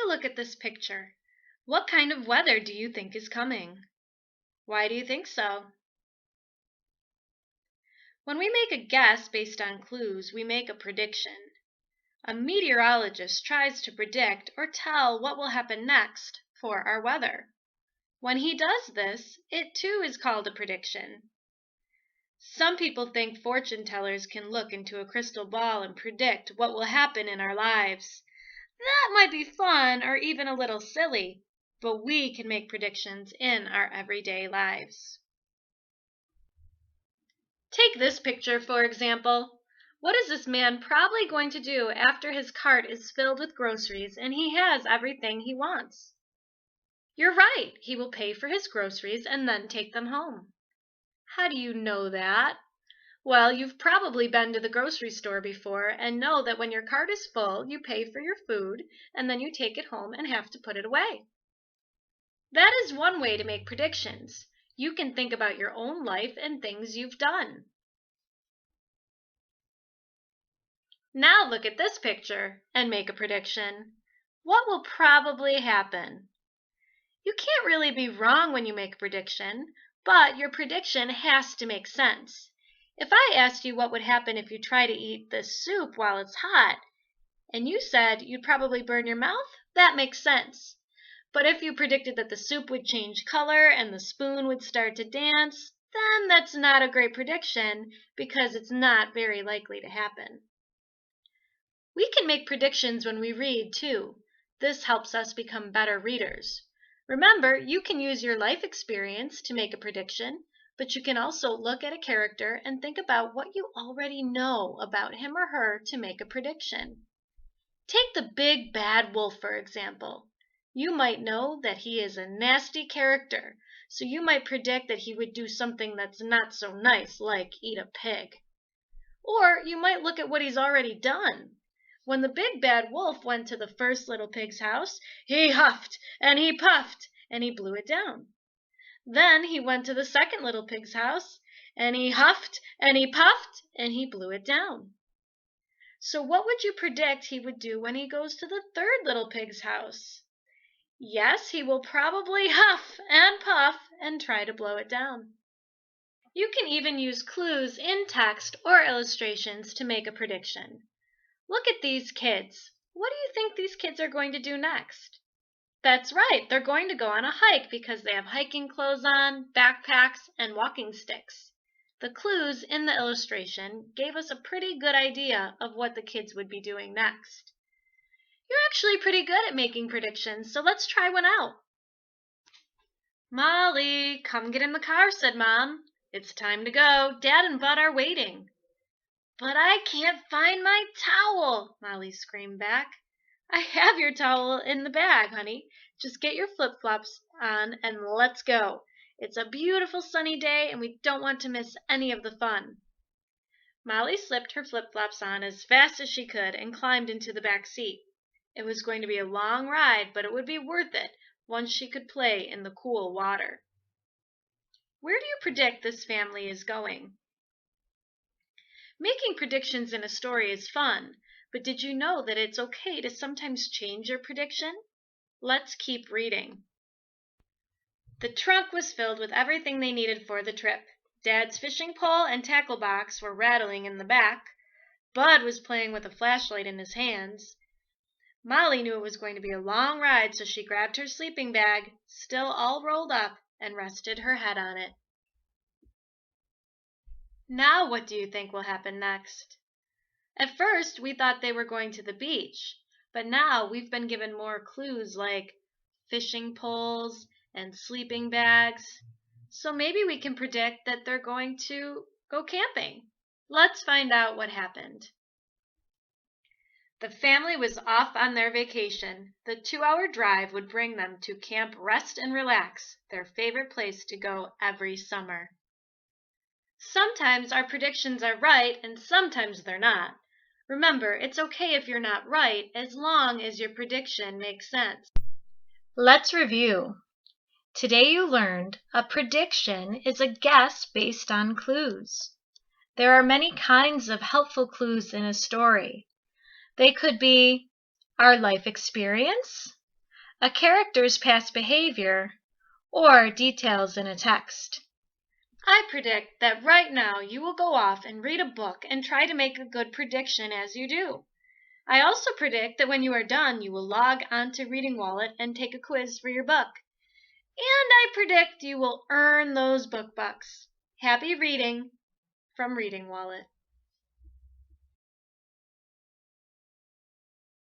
a look at this picture. What kind of weather do you think is coming? Why do you think so? When we make a guess based on clues, we make a prediction. A meteorologist tries to predict or tell what will happen next for our weather. When he does this, it too is called a prediction. Some people think fortune tellers can look into a crystal ball and predict what will happen in our lives. That might be fun or even a little silly, but we can make predictions in our everyday lives. Take this picture, for example. What is this man probably going to do after his cart is filled with groceries and he has everything he wants? You're right, he will pay for his groceries and then take them home. How do you know that? Well, you've probably been to the grocery store before and know that when your cart is full, you pay for your food and then you take it home and have to put it away. That is one way to make predictions. You can think about your own life and things you've done. Now look at this picture and make a prediction. What will probably happen? You can't really be wrong when you make a prediction, but your prediction has to make sense. If I asked you what would happen if you try to eat this soup while it's hot, and you said you'd probably burn your mouth, that makes sense. But if you predicted that the soup would change color and the spoon would start to dance, then that's not a great prediction because it's not very likely to happen. We can make predictions when we read, too. This helps us become better readers. Remember, you can use your life experience to make a prediction, but you can also look at a character and think about what you already know about him or her to make a prediction. Take the big bad wolf, for example. You might know that he is a nasty character, so you might predict that he would do something that's not so nice, like eat a pig. Or you might look at what he's already done. When the big bad wolf went to the first little pig's house, he huffed and he puffed and he blew it down. Then he went to the second little pig's house and he huffed and he puffed and he blew it down. So what would you predict he would do when he goes to the third little pig's house? Yes, he will probably huff and puff and try to blow it down. You can even use clues in text or illustrations to make a prediction. Look at these kids. What do you think these kids are going to do next? That's right, they're going to go on a hike because they have hiking clothes on, backpacks, and walking sticks. The clues in the illustration gave us a pretty good idea of what the kids would be doing next. You're actually pretty good at making predictions, so let's try one out. Molly, come get in the car, said Mom. It's time to go. Dad and Bud are waiting. But I can't find my towel, Molly screamed back. I have your towel in the bag, honey. Just get your flip-flops on and let's go. It's a beautiful sunny day and we don't want to miss any of the fun. Molly slipped her flip-flops on as fast as she could and climbed into the back seat. It was going to be a long ride, but it would be worth it once she could play in the cool water. Where do you predict this family is going? Making predictions in a story is fun, but did you know that it's okay to sometimes change your prediction? Let's keep reading. The trunk was filled with everything they needed for the trip. Dad's fishing pole and tackle box were rattling in the back. Bud was playing with a flashlight in his hands. Molly knew it was going to be a long ride, so she grabbed her sleeping bag, still all rolled up, and rested her head on it. Now what do you think will happen next? At first, we thought they were going to the beach, but now we've been given more clues like fishing poles and sleeping bags. So maybe we can predict that they're going to go camping. Let's find out what happened. The family was off on their vacation. The 2-hour drive would bring them to Camp Rest and Relax, their favorite place to go every summer. Sometimes our predictions are right and sometimes they're not. Remember, it's okay if you're not right as long as your prediction makes sense. Let's review. Today you learned a prediction is a guess based on clues. There are many kinds of helpful clues in a story. They could be our life experience, a character's past behavior, or details in a text. I predict that right now you will go off and read a book and try to make a good prediction as you do. I also predict that when you are done, you will log onto Reading Wallet and take a quiz for your book. And I predict you will earn those book bucks. Happy reading from Reading Wallet.